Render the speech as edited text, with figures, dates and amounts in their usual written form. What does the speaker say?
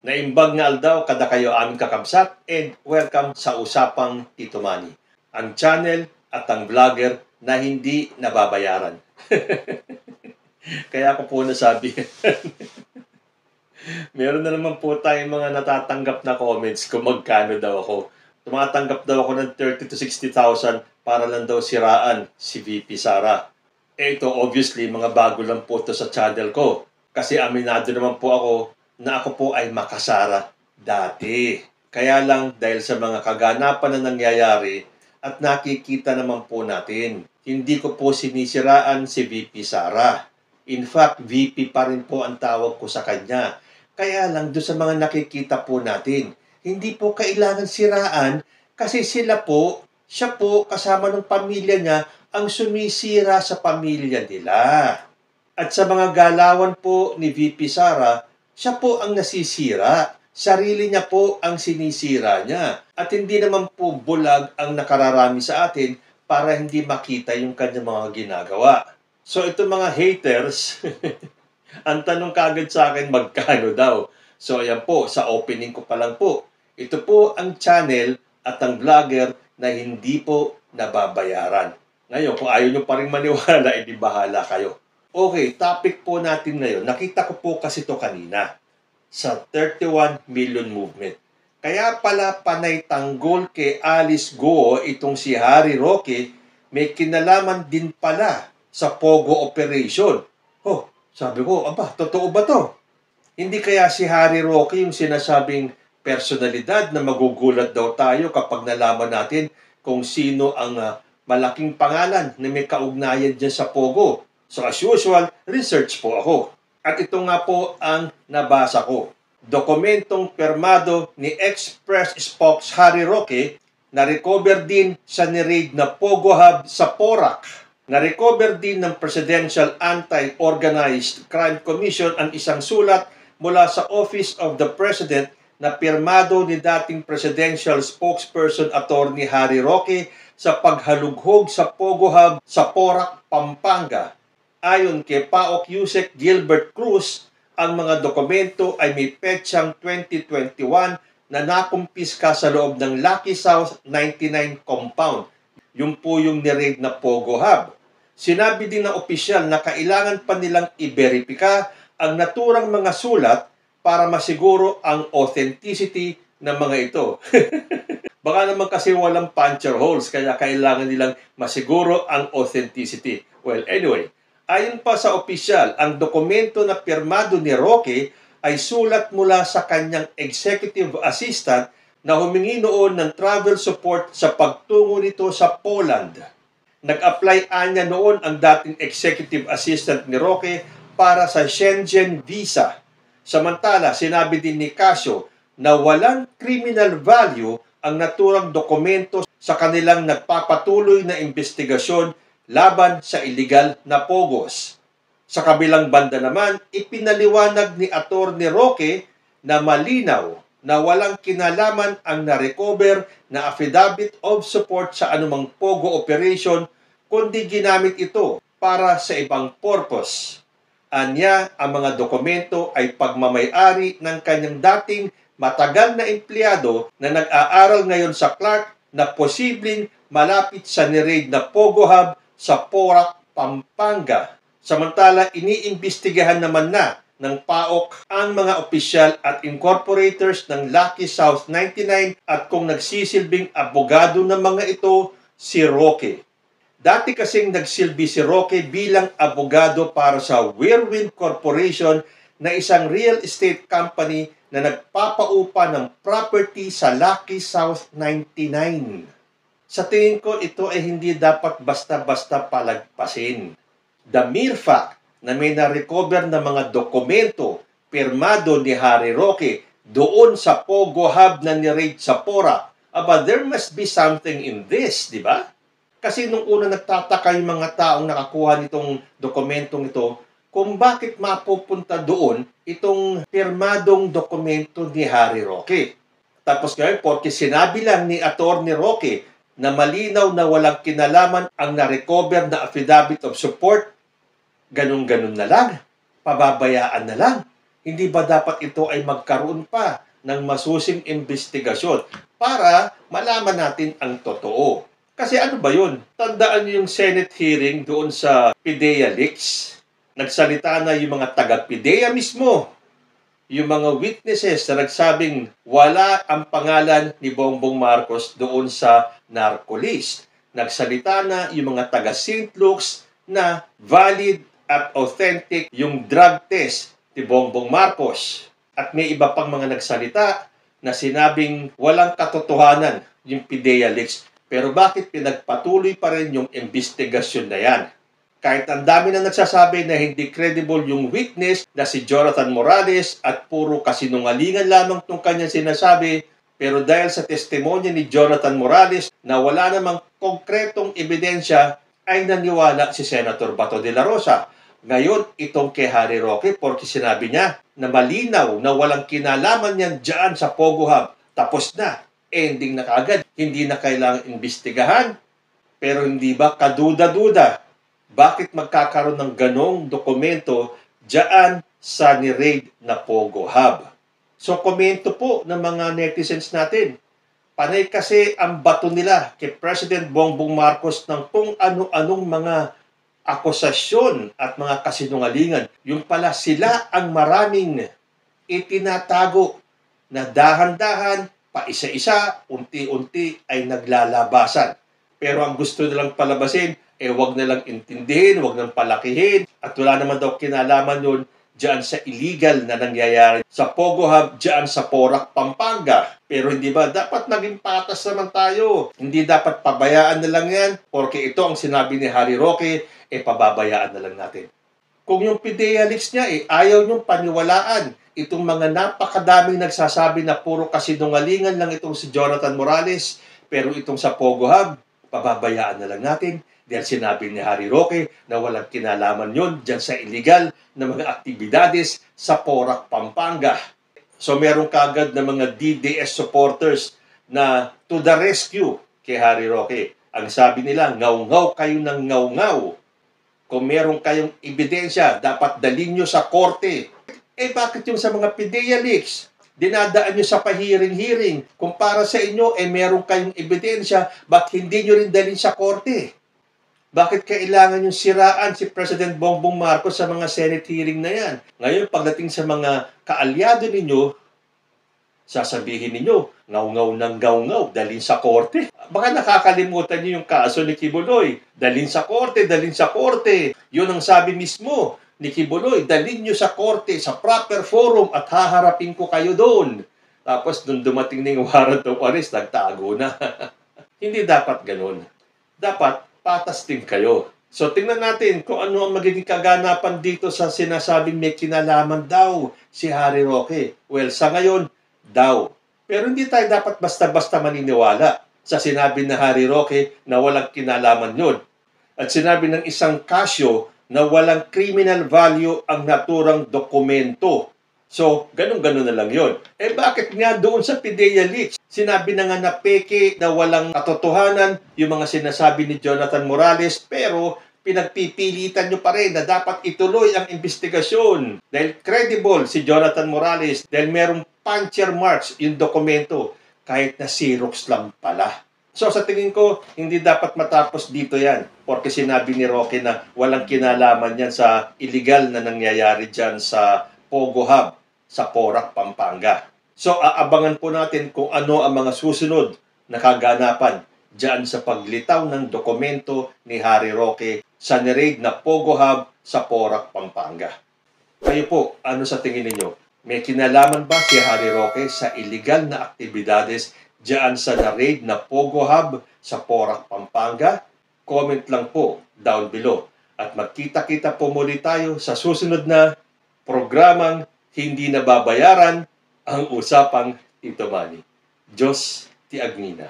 Naimbag nga aldaw kada kayo aming kakabsat and welcome sa Usapang Tito Manny, ang channel at ang vlogger na hindi nababayaran. Kaya ako po nasabi. Meron na naman po tayong mga natatanggap na comments kung magkano daw ako. Tumatanggap daw ako ng 30 to 60,000 para lang daw siraan si VP Sara. Ito obviously mga bago lang po to sa channel ko. Kasi aminado naman po ako na ako po ay makasara dati. Kaya lang dahil sa mga kaganapan na nangyayari at nakikita naman po natin, hindi ko po sinisiraan si VP Sara. In fact, VP pa rin po ang tawag ko sa kanya. Kaya lang doon sa mga nakikita po natin, hindi po kailangan siraan kasi siya po kasama ng pamilya niya ang sumisira sa pamilya nila. At sa mga galawan po ni VP Sara, siya po ang nasisira. Sarili niya po ang sinisira niya. At hindi naman po bulag ang nakararami sa atin para hindi makita yung kanyang mga ginagawa. So itong mga haters, ang tanong kagad sa akin magkano daw. So ayan po, sa opening ko pa lang po. Ito po ang channel at ang vlogger na hindi po nababayaran. Ngayon, kung ayaw nyo pa rin maniwala, edi bahala kayo. Okay, topic po natin ngayon. Nakita ko po kasi ito kanina sa 31 million movement. Kaya pala panay tanggol kay Alice Go itong si Harry Roque, may kinalaman din pala sa Pogo operation. Oh, sabi ko, aba, totoo ba to? Hindi kaya si Harry Roque yung sinasabing personalidad na magugulat daw tayo kapag nalaman natin kung sino ang malaking pangalan na may kaugnayan dyan sa Pogo. So as usual, research po ako. At ito nga po ang nabasa ko. Dokumentong permado ni Express Spokes Harry Roque na recover din sa ni-raid na Pogo Hub sa Porac. Na-recover din ng Presidential Anti-Organized Crime Commission ang isang sulat mula sa Office of the President na pirmado ni dating Presidential Spokesperson Attorney Harry Roque sa paghalughog sa Pogo Hub sa Porac, Pampanga. Ayon kay PAOK Yusek Gilbert Cruz, ang mga dokumento ay may petsang 2021 na nakumpiska sa loob ng Lucky South 99 compound. Yung po yung ni-raid na Pogo Hub. Sinabi din ng opisyal na kailangan pa nilang i-verifika ang naturang mga sulat para masiguro ang authenticity ng mga ito. Baka naman kasi walang puncture holes kaya kailangan nilang masiguro ang authenticity. Well, anyway, ayon pa sa opisyal, ang dokumento na pirmado ni Roque ay sulat mula sa kanyang executive assistant na humingi noon ng travel support sa pagtungo nito sa Poland. Nag-apply anya noon ang dating executive assistant ni Roque para sa Schengen visa. Samantala, sinabi din ni Casio na walang criminal value ang naturang dokumento sa kanilang nagpapatuloy na investigasyon laban sa illegal na Pogos. Sa kabilang banda naman, ipinaliwanag ni Atty. Roque na malinaw na walang kinalaman ang na-recover na affidavit of support sa anumang Pogo operation kundi ginamit ito para sa ibang purpose. Anya, ang mga dokumento ay pagmamay-ari ng kanyang dating matagal na empleyado na nag-aaral ngayon sa Clark na posibleng malapit sa ni-raid na Pogo Hub sa Porac, Pampanga. Samantala, iniimbestigahan naman na ng PAOK ang mga opisyal at incorporators ng Lucky South 99 at kung nagsisilbing abogado ng mga ito si Roque. Dati kasing nagsilbi si Roque bilang abogado para sa Whirlwind Corporation na isang real estate company na nagpapaupa ng property sa Lucky South 99. Sa tingin ko, ito ay hindi dapat basta-basta palagpasin. The mere fact na may na-recover na mga dokumento pirmado ni Harry Roque doon sa Pogo Hub na ni-raid sa Porac, there must be something in this, di ba? Kasi nung una nagtataka yung mga taong nakakuha nitong dokumentong ito kung bakit mapupunta doon itong pirmadong dokumento ni Harry Roque. Tapos ngayon, porque sinabi lang ni Atty. Roque na malinaw na walang kinalaman ang na-recover na affidavit of support, ganun-ganun na lang, pababayaan na lang. Hindi ba dapat ito ay magkaroon pa ng masusing investigasyon para malaman natin ang totoo? Kasi ano ba yun? Tandaan niyo yung Senate hearing doon sa PIDEA leaks. Nagsalita na yung mga taga-PIDEA mismo, yung mga witnesses na nagsabing wala ang pangalan ni Bongbong Marcos doon sa narco list. Nagsalita na yung mga taga St. Luke's na valid at authentic yung drug test ni Bongbong Marcos. At may iba pang mga nagsalita na sinabing walang katotohanan yung PIDEA leaks. Pero bakit pinagpatuloy pa rin yung investigasyon na yan? Kahit ang dami na nagsasabi na hindi credible yung witness na si Jonathan Morales at puro kasinungalingan lamang itong kanyang sinasabi, pero dahil sa testimonya ni Jonathan Morales na wala namang konkretong ebidensya, ay naniwala si Senator Bato de la Rosa. Ngayon, itong kay Harry Roque, porque sinabi niya na malinaw na walang kinalaman yan dyan sa Pogo Hub. Tapos na, ending na kaagad. Hindi na kailangang imbestigahan. Pero hindi ba kaduda-duda? Bakit magkakaroon ng ganong dokumento dyan sa ni-raid na Pogo Hub? So, komento po ng mga netizens natin. Panay kasi ang bato nila kay President Bongbong Marcos ng kung ano-anong mga akusasyon at mga kasinungalingan. Yung pala sila ang maraming itinatago na dahan-dahan, paisa-isa, unti-unti ay naglalabasan. Pero ang gusto nilang palabasin, wag nilang intindihin, wag nilang palakihin, at wala naman daw kinalaman yun diyan sa illegal na nangyayari sa Pogo Hub, diyan sa Porac, Pampanga. Pero hindi ba dapat naging patas naman tayo? Hindi dapat pabayaan na lang yan, porque ito ang sinabi ni Harry Roque, pababayaan na lang natin. Kung yung PIDEA leaks niya, ayaw niyong paniwalaan. Itong mga napakadaming nagsasabi na puro kasinungalingan lang itong si Jonathan Morales, pero itong sa Pogo Hub, pababayaan na lang natin. Dahil sinabi ni Harry Roque na walang kinalaman yun dyan sa illegal na mga aktibidades sa Porac, Pampanga. So meron kagad na mga DDS supporters na to the rescue kay Harry Roque. Ang sabi nila, ngaw-ngaw kayo ng ngaw-ngaw. Kung meron kayong ebidensya, dapat dalhin nyo sa korte. Bakit yung sa mga PIDEA leaks? Dinadaan nyo sa pahiring-hiring. Kung para sa inyo, meron kayong ebidensya, bakit hindi nyo rin dalhin sa korte? Bakit kailangan yung siraan si President Bongbong Marcos sa mga Senate hearing na yan? Ngayon, pagdating sa mga kaalyado ninyo, sasabihin ninyo, ngaw-ngaw ng ngaw-ngaw, dalhin sa korte. Baka nakakalimutan niyo yung kaso ni Kibuloy. Dalhin sa korte, dalhin sa korte. Yun ang sabi mismo ni Kibuloy, dalhin niyo sa korte, sa proper forum at haharapin ko kayo doon. Tapos nung dumating na yung warrant of arrest, nagtago na. Hindi dapat ganun. Dapat patas din kayo. So tingnan natin kung ano ang magiging kaganapan dito sa sinasabing may kinalaman daw si Harry Roque. Well, sa ngayon, daw. Pero hindi tayo dapat basta-basta maniniwala sa sinabi na Harry Roque na walang kinalaman yun. At sinabi ng isang kasyo na walang criminal value ang naturang dokumento. So, ganun-ganun na lang yun. Bakit nga doon sa PIDEA leaks? Sinabi na nga na peke, na walang katotohanan yung mga sinasabi ni Jonathan Morales, pero pinagpipilitan nyo pa rin na dapat ituloy ang investigasyon. Dahil credible si Jonathan Morales, dahil merong puncture marks yung dokumento, kahit na Xerox lang pala. So sa tingin ko, hindi dapat matapos dito yan. Porque sinabi ni Roque na walang kinalaman yan sa illegal na nangyayari dyan sa Pogo Hub sa Porac, Pampanga. So aabangan po natin kung ano ang mga susunod na kaganapan dyan sa paglitaw ng dokumento ni Harry Roque sa ni-raid na Pogo Hub sa Porac, Pampanga. Kayo po, ano sa tingin ninyo? May kinalaman ba si Harry Roque sa illegal na aktibidades dyan sa na-raid na Pogo Hub sa Porac, Pampanga? Comment lang po down below. At magkita-kita po muli tayo sa susunod na programang hindi nababayaran ang usapang Tito Manny. Diyos ti Agnina.